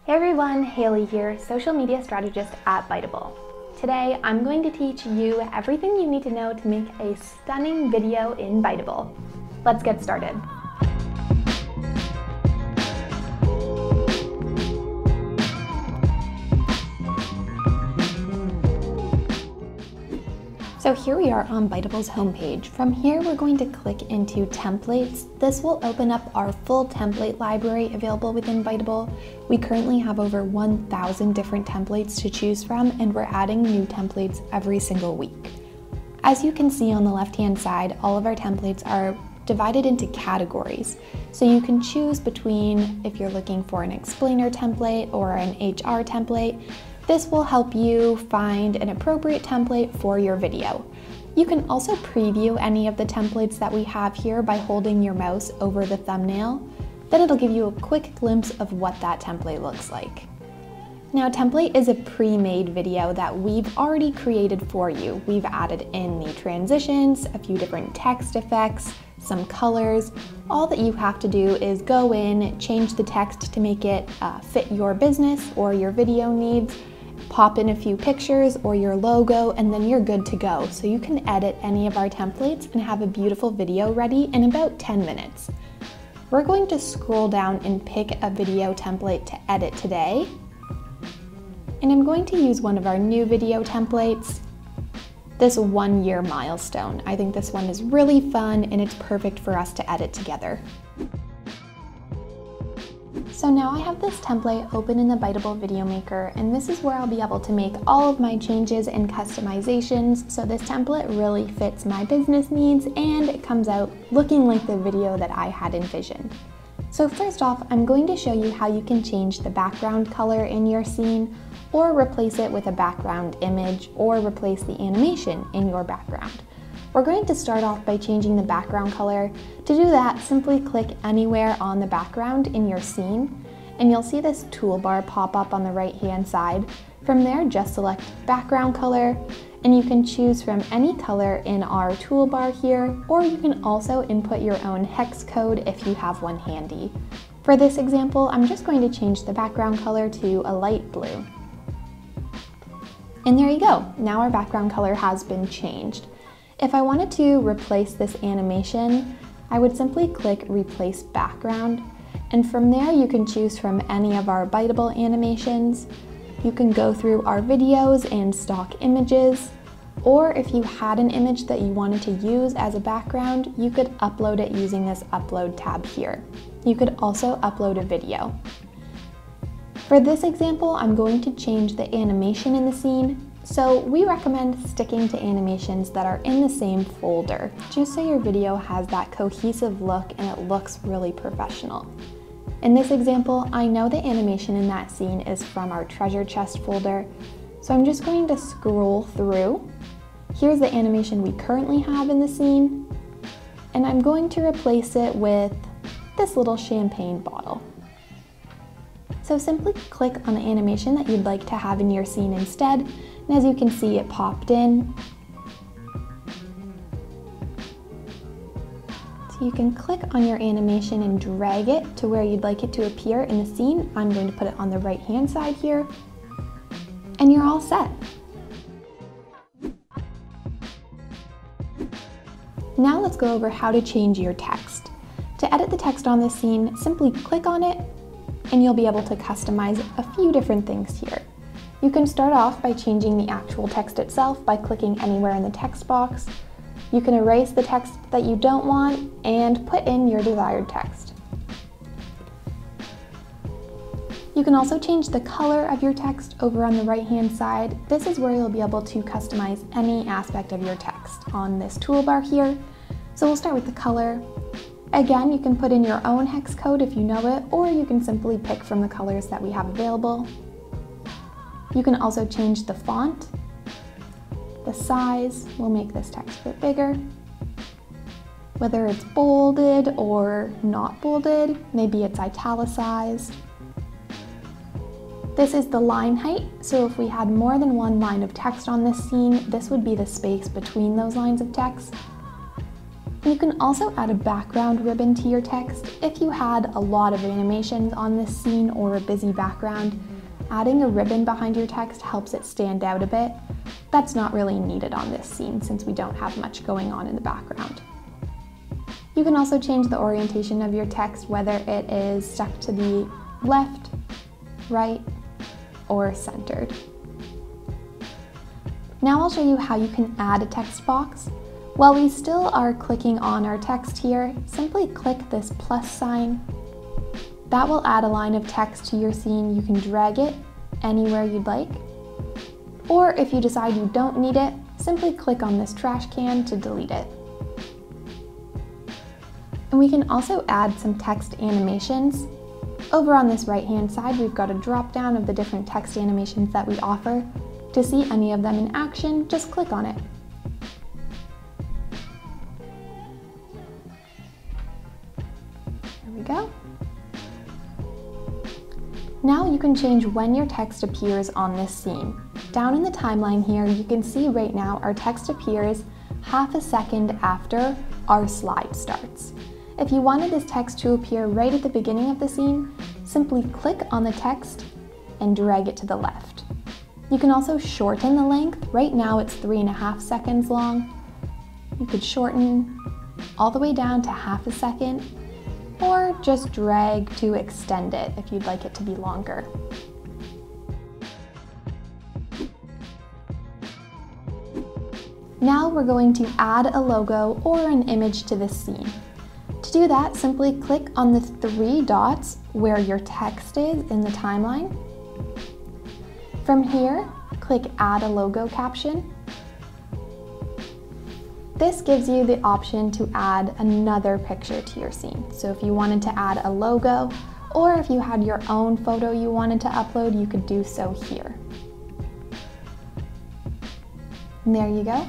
Hey everyone, Haley here, social media strategist at Biteable. Today, I'm going to teach you everything you need to know to make a stunning video in Biteable. Let's get started. So here we are on Bitable's homepage. From here, we're going to click into templates. This will open up our full template library available within Biteable. We currently have over 1,000 different templates to choose from, and we're adding new templates every single week. As you can see on the left-hand side, all of our templates are divided into categories. So you can choose between if you're looking for an explainer template or an HR template. This will help you find an appropriate template for your video. You can also preview any of the templates that we have here by holding your mouse over the thumbnail. Then it'll give you a quick glimpse of what that template looks like. Now, template is a pre-made video that we've already created for you. We've added in the transitions, a few different text effects, some colors. All that you have to do is go in, change the text to make it fit your business or your video needs, pop in a few pictures or your logo, and then you're good to go. So you can edit any of our templates and have a beautiful video ready in about 10 minutes. We're going to scroll down and pick a video template to edit today. And I'm going to use one of our new video templates, this 1-year milestone. I think this one is really fun and it's perfect for us to edit together. So now I have this template open in the Biteable Video Maker, and this is where I'll be able to make all of my changes and customizations, so this template really fits my business needs and it comes out looking like the video that I had envisioned. So first off, I'm going to show you how you can change the background color in your scene, or replace it with a background image, or replace the animation in your background. We're going to start off by changing the background color. To do that, simply click anywhere on the background in your scene, and you'll see this toolbar pop up on the right-hand side. From there, just select background color, and you can choose from any color in our toolbar here, or you can also input your own hex code if you have one handy. For this example, I'm just going to change the background color to a light blue. And there you go, now our background color has been changed. If I wanted to replace this animation, I would simply click Replace Background, and from there you can choose from any of our Biteable animations. You can go through our videos and stock images, or if you had an image that you wanted to use as a background, you could upload it using this Upload tab here. You could also upload a video. For this example, I'm going to change the animation in the scene. So we recommend sticking to animations that are in the same folder, just so your video has that cohesive look and it looks really professional. In this example, I know the animation in that scene is from our treasure chest folder, so I'm just going to scroll through. Here's the animation we currently have in the scene, and I'm going to replace it with this little champagne bottle. So simply click on the animation that you'd like to have in your scene instead, and as you can see, it popped in. So you can click on your animation and drag it to where you'd like it to appear in the scene. I'm going to put it on the right-hand side here, and you're all set. Now let's go over how to change your text. To edit the text on this scene, simply click on it, and you'll be able to customize a few different things here. You can start off by changing the actual text itself by clicking anywhere in the text box. You can erase the text that you don't want and put in your desired text. You can also change the color of your text over on the right-hand side. This is where you'll be able to customize any aspect of your text on this toolbar here. So we'll start with the color. Again, you can put in your own hex code if you know it, or you can simply pick from the colors that we have available. You can also change the font. The size will make this text a bit bigger. Whether it's bolded or not bolded, maybe it's italicized. This is the line height, so if we had more than one line of text on this scene, this would be the space between those lines of text. You can also add a background ribbon to your text. If you had a lot of animations on this scene or a busy background, adding a ribbon behind your text helps it stand out a bit. That's not really needed on this scene since we don't have much going on in the background. You can also change the orientation of your text, whether it is stuck to the left, right, or centered. Now I'll show you how you can add a text box. While we still are clicking on our text here, simply click this plus sign. That will add a line of text to your scene. You can drag it anywhere you'd like. Or if you decide you don't need it, simply click on this trash can to delete it. And we can also add some text animations. Over on this right-hand side, we've got a drop-down of the different text animations that we offer. To see any of them in action, just click on it. There we go. Now you can change when your text appears on this scene. Down in the timeline here, you can see right now our text appears half a second after our slide starts. If you wanted this text to appear right at the beginning of the scene, simply click on the text and drag it to the left. You can also shorten the length. Right now it's 3.5 seconds long. You could shorten all the way down to half a second, or just drag to extend it if you'd like it to be longer. Now we're going to add a logo or an image to this scene. To do that, simply click on the 3 dots where your text is in the timeline. From here, click Add a Logo Caption. This gives you the option to add another picture to your scene. So if you wanted to add a logo, or if you had your own photo you wanted to upload, you could do so here. And there you go.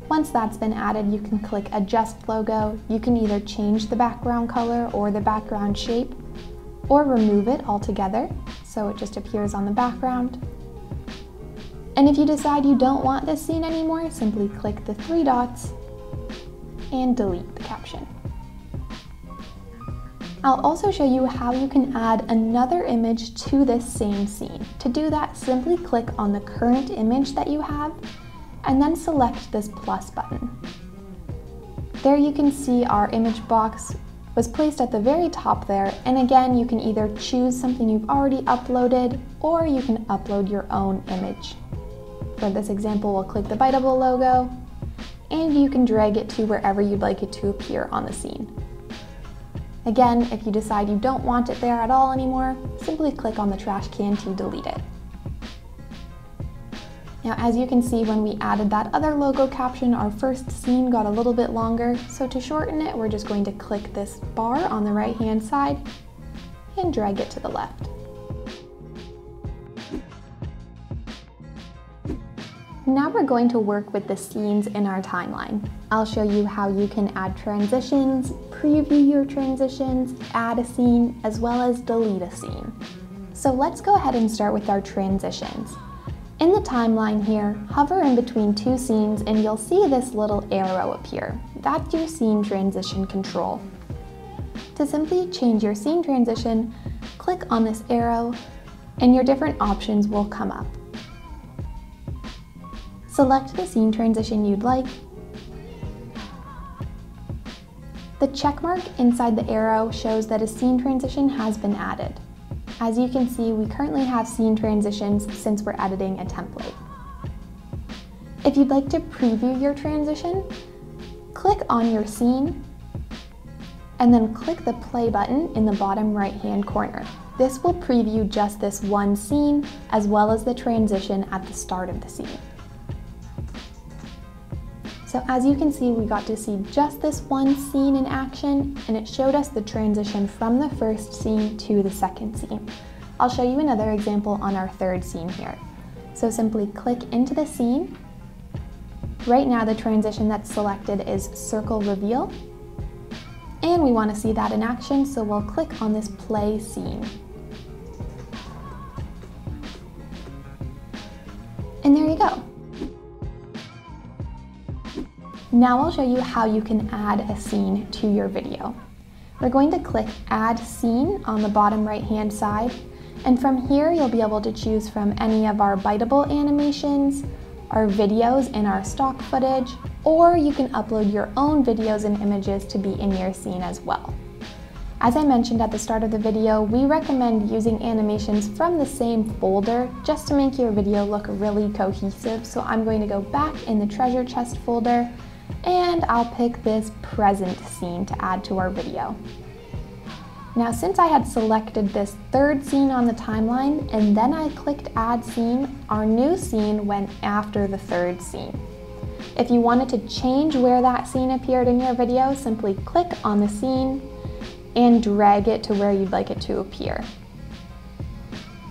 Once that's been added, you can click Adjust Logo. You can either change the background color or the background shape, or remove it altogether, so it just appears on the background. And if you decide you don't want this scene anymore, simply click the 3 dots and delete the caption. I'll also show you how you can add another image to this same scene. To do that, simply click on the current image that you have and then select this plus button. There you can see our image box was placed at the very top there, and again, you can either choose something you've already uploaded or you can upload your own image. For this example, we'll click the Biteable logo, and you can drag it to wherever you'd like it to appear on the scene. Again, if you decide you don't want it there at all anymore, simply click on the trash can to delete it. Now, as you can see, when we added that other logo caption, our first scene got a little bit longer. So to shorten it, we're just going to click this bar on the right-hand side and drag it to the left. Now we're going to work with the scenes in our timeline. I'll show you how you can add transitions, preview your transitions, add a scene, as well as delete a scene. So let's go ahead and start with our transitions. In the timeline here, hover in between 2 scenes and you'll see this little arrow appear. That's your scene transition control. To simply change your scene transition, click on this arrow and your different options will come up. Select the scene transition you'd like. The checkmark inside the arrow shows that a scene transition has been added. As you can see, we currently have scene transitions since we're editing a template. If you'd like to preview your transition, click on your scene and then click the play button in the bottom right-hand corner. This will preview just this one scene as well as the transition at the start of the scene. So as you can see, we got to see just this one scene in action, and it showed us the transition from the first scene to the second scene. I'll show you another example on our third scene here. So simply click into the scene. Right now the transition that's selected is circle reveal, and we want to see that in action, so we'll click on this play scene. And there you go. Now I'll show you how you can add a scene to your video. We're going to click Add Scene on the bottom right-hand side, and from here you'll be able to choose from any of our Biteable animations, our videos and our stock footage, or you can upload your own videos and images to be in your scene as well. As I mentioned at the start of the video, we recommend using animations from the same folder just to make your video look really cohesive. So I'm going to go back in the treasure chest folder and I'll pick this present scene to add to our video. Now, since I had selected this third scene on the timeline and then I clicked Add Scene, our new scene went after the third scene. If you wanted to change where that scene appeared in your video, simply click on the scene and drag it to where you'd like it to appear.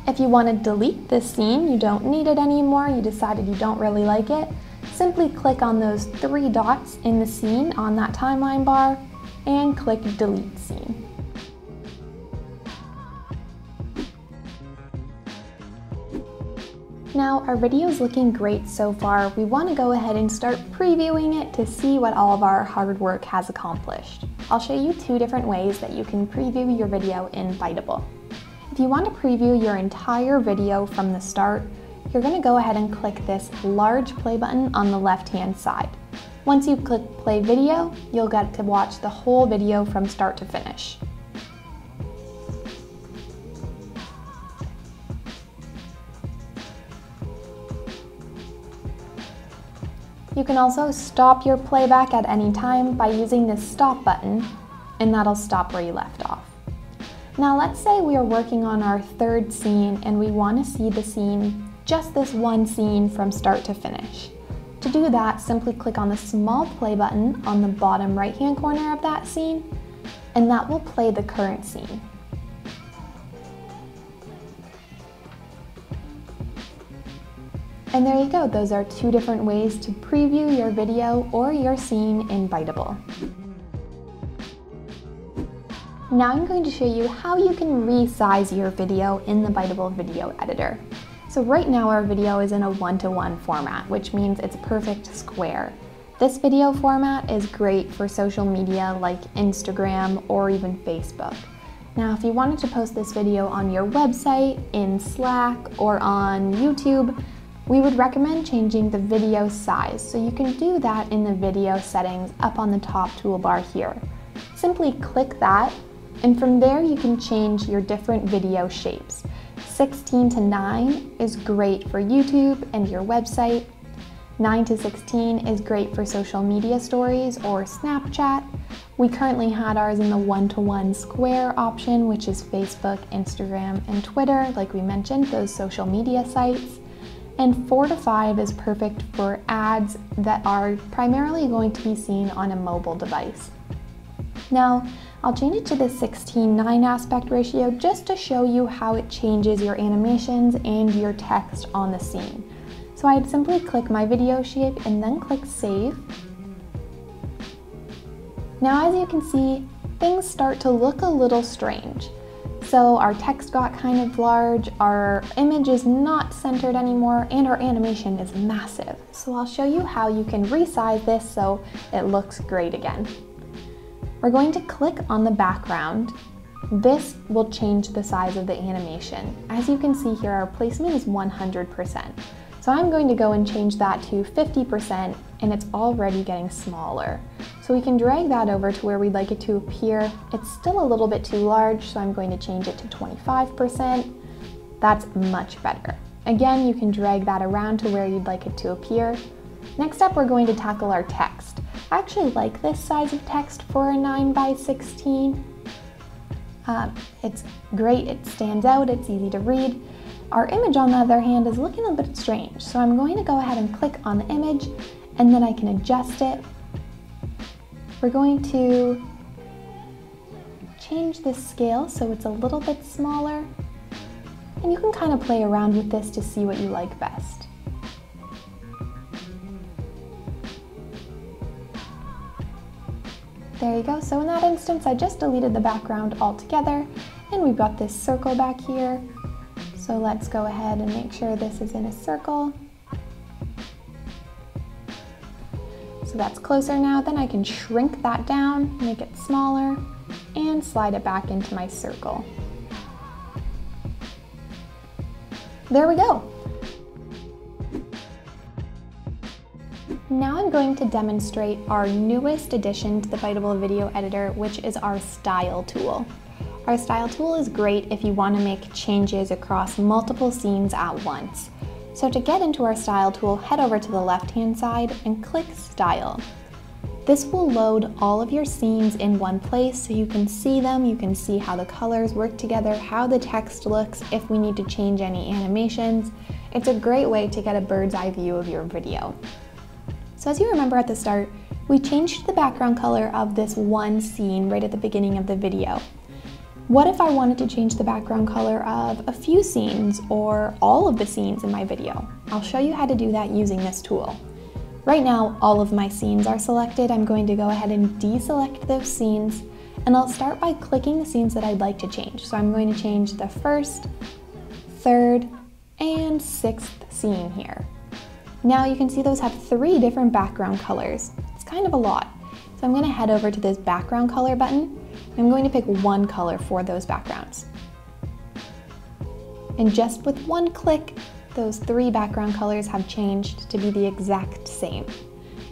If you want to delete this scene, you don't need it anymore, you decided you don't really like it, simply click on those 3 dots in the scene on that timeline bar and click Delete Scene. Now, our video is looking great so far. We want to go ahead and start previewing it to see what all of our hard work has accomplished. I'll show you 2 different ways that you can preview your video in Biteable. If you want to preview your entire video from the start, you're going to go ahead and click this large play button on the left-hand side. Once you click play video, you'll get to watch the whole video from start to finish. You can also stop your playback at any time by using this stop button, and that'll stop where you left off. Now let's say we are working on our third scene and we want to see the scene, just this one scene from start to finish. To do that, simply click on the small play button on the bottom right-hand corner of that scene, and that will play the current scene. And there you go, those are 2 different ways to preview your video or your scene in Biteable. Now I'm going to show you how you can resize your video in the Biteable video editor. So right now our video is in a 1:1 format, which means it's a perfect square. This video format is great for social media like Instagram or even Facebook. Now, if you wanted to post this video on your website, in Slack, or on YouTube, we would recommend changing the video size, so you can do that in the video settings up on the top toolbar here. Simply click that, and from there you can change your different video shapes. 16:9 is great for YouTube and your website. 9:16 is great for social media stories or Snapchat. We currently had ours in the 1:1 square option, which is Facebook, Instagram, and Twitter, like we mentioned, those social media sites. And 4:5 is perfect for ads that are primarily going to be seen on a mobile device. Now, I'll change it to the 16:9 aspect ratio just to show you how it changes your animations and your text on the scene. So I'd simply click my video shape and then click Save. Now, as you can see, things start to look a little strange. So our text got kind of large, our image is not centered anymore, and our animation is massive. So I'll show you how you can resize this so it looks great again. We're going to click on the background. This will change the size of the animation. As you can see here, our placement is 100%. So I'm going to go and change that to 50%, and it's already getting smaller. So we can drag that over to where we'd like it to appear. It's still a little bit too large, so I'm going to change it to 25%. That's much better. Again, you can drag that around to where you'd like it to appear. Next up, we're going to tackle our text. I actually like this size of text for a 9:16. It's great, it stands out, it's easy to read. Our image, on the other hand, is looking a bit strange, so I'm going to go ahead and click on the image, and then I can adjust it. We're going to change the scale so it's a little bit smaller, and you can kind of play around with this to see what you like best. There you go. So in that instance, I just deleted the background altogether, and we've got this circle back here. So let's go ahead and make sure this is in a circle. So So that's closer now. Then I can shrink that down, make it smaller, and slide it back into my circle. There we go. Now I'm going to demonstrate our newest addition to the Biteable video editor, which is our style tool. Our style tool is great if you want to make changes across multiple scenes at once. So to get into our style tool, head over to the left-hand side and click Style. This will load all of your scenes in one place so you can see them, you can see how the colors work together, how the text looks, if we need to change any animations. It's a great way to get a bird's eye view of your video. So as you remember at the start, we changed the background color of this one scene right at the beginning of the video. What if I wanted to change the background color of a few scenes or all of the scenes in my video? I'll show you how to do that using this tool. Right now, all of my scenes are selected. I'm going to go ahead and deselect those scenes, and I'll start by clicking the scenes that I'd like to change. So I'm going to change the first, third, and sixth scene here. Now you can see those have 3 different background colors. It's kind of a lot. So I'm going to head over to this background color button. I'm going to pick one color for those backgrounds. And just with one click, those 3 background colors have changed to be the exact same.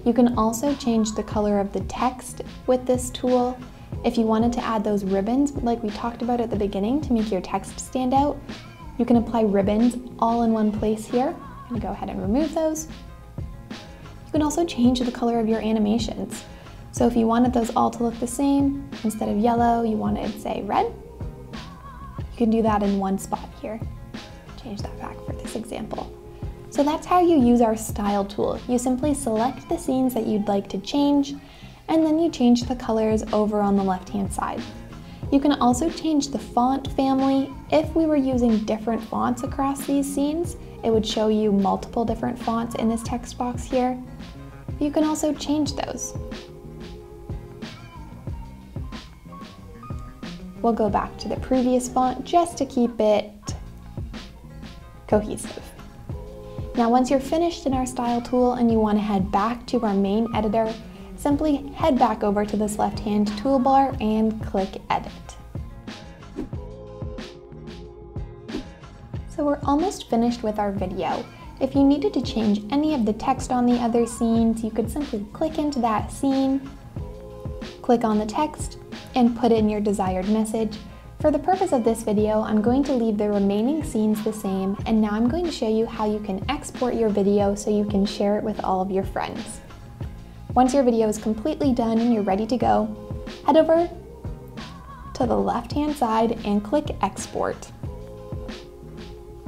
You can also change the color of the text with this tool. If you wanted to add those ribbons, like we talked about at the beginning, to make your text stand out, you can apply ribbons all in one place here. I'm going to go ahead and remove those. You can also change the color of your animations. So if you wanted those all to look the same, instead of yellow, you wanted, say, red, you can do that in one spot here. Change that back for this example. So that's how you use our style tool. You simply select the scenes that you'd like to change, and then you change the colors over on the left-hand side. You can also change the font family. If we were using different fonts across these scenes, it would show you multiple different fonts in this text box here. You can also change those. We'll go back to the previous font just to keep it cohesive. Now once you're finished in our style tool and you want to head back to our main editor, simply head back over to this left-hand toolbar and click Edit. So we're almost finished with our video. If you needed to change any of the text on the other scenes, you could simply click into that scene, click on the text, and put in your desired message. For the purpose of this video, I'm going to leave the remaining scenes the same, and now I'm going to show you how you can export your video so you can share it with all of your friends. Once your video is completely done and you're ready to go, head over to the left-hand side and click Export.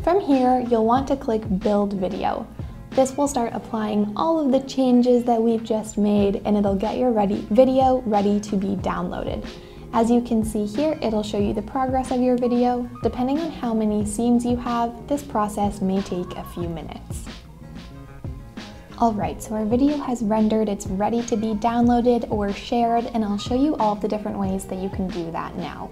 From here, you'll want to click Build Video. This will start applying all of the changes that we've just made, and it'll get your video ready to be downloaded. As you can see here, it'll show you the progress of your video. Depending on how many scenes you have, this process may take a few minutes. Alright, so our video has rendered, it's ready to be downloaded or shared, and I'll show you all of the different ways that you can do that now.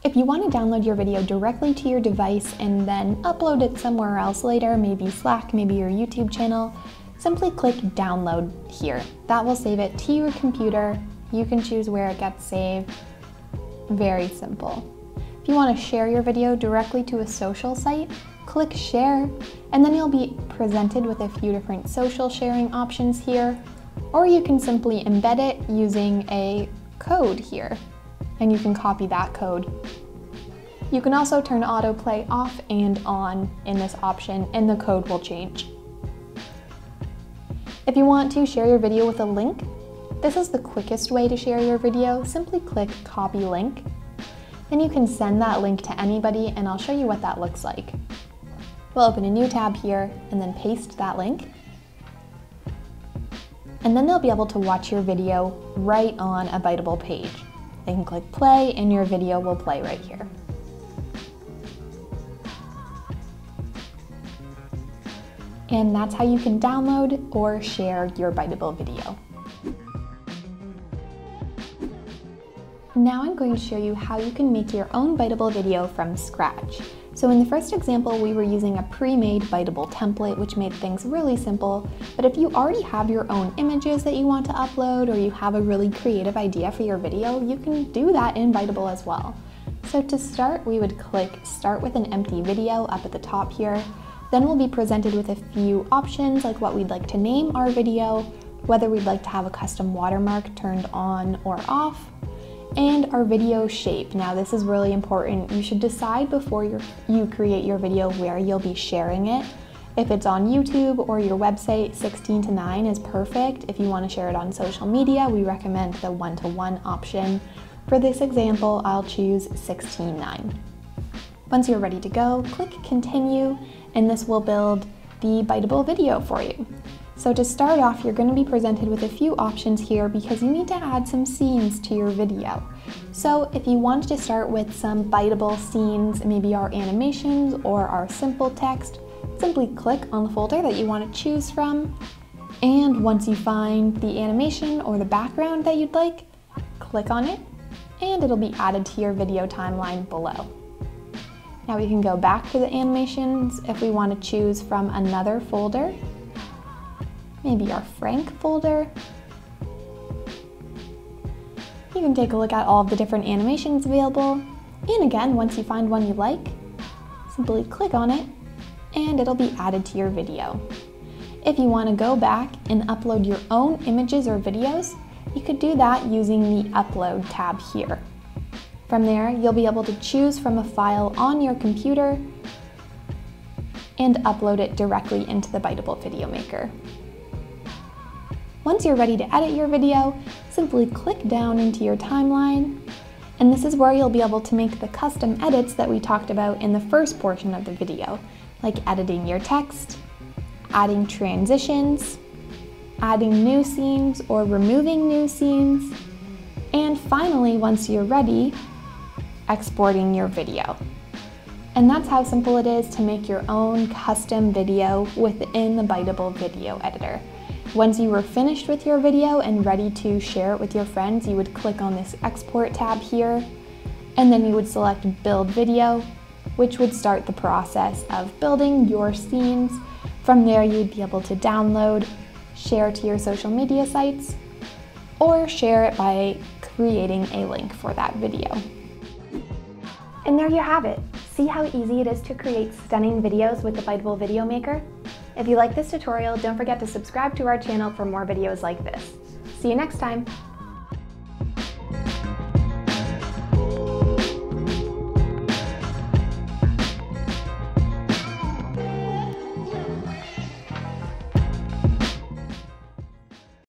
If you want to download your video directly to your device and then upload it somewhere else later, maybe Slack, maybe your YouTube channel, simply click Download here. That will save it to your computer. You can choose where it gets saved. Very simple. If you want to share your video directly to a social site, click Share, and then you'll be presented with a few different social sharing options here, or you can simply embed it using a code here, and you can copy that code. You can also turn autoplay off and on in this option, and the code will change. If you want to share your video with a link, this is the quickest way to share your video. Simply click Copy Link. Then you can send that link to anybody, and I'll show you what that looks like. We'll open a new tab here and then paste that link. And then they'll be able to watch your video right on a Biteable page. They can click play and your video will play right here. And that's how you can download or share your Biteable video. Now I'm going to show you how you can make your own Biteable video from scratch. So in the first example, we were using a pre-made Biteable template, which made things really simple. But if you already have your own images that you want to upload, or you have a really creative idea for your video, you can do that in Biteable as well. So to start, we would click Start with an Empty Video up at the top here. Then we'll be presented with a few options like what we'd like to name our video, whether we'd like to have a custom watermark turned on or off, and our video shape. Now this is really important. You should decide before you create your video where you'll be sharing it. If it's on YouTube or your website, 16:9 is perfect. If you want to share it on social media, we recommend the 1:1 option. For this example, I'll choose 16:9. Once you're ready to go, click Continue, and this will build the Biteable video for you. So to start off, you're going to be presented with a few options here because you need to add some scenes to your video. So if you want to start with some Biteable scenes, maybe our animations or our simple text, simply click on the folder that you want to choose from. And once you find the animation or the background that you'd like, click on it, and it'll be added to your video timeline below. Now we can go back to the animations if we want to choose from another folder, maybe our Frank folder. You can take a look at all of the different animations available, and again, once you find one you like, simply click on it, and it'll be added to your video. If you want to go back and upload your own images or videos, you could do that using the Upload tab here. From there, you'll be able to choose from a file on your computer and upload it directly into the Biteable video maker. Once you're ready to edit your video, simply click down into your timeline, and this is where you'll be able to make the custom edits that we talked about in the first portion of the video, like editing your text, adding transitions, adding new scenes or removing new scenes, and finally, once you're ready, exporting your video. And that's how simple it is to make your own custom video within the Biteable video editor. Once you were finished with your video and ready to share it with your friends, you would click on this Export tab here, and then you would select Build Video, which would start the process of building your scenes. From there, you'd be able to download, share to your social media sites, or share it by creating a link for that video. And there you have it. See how easy it is to create stunning videos with the Biteable Video Maker? If you like this tutorial, don't forget to subscribe to our channel for more videos like this. See you next time.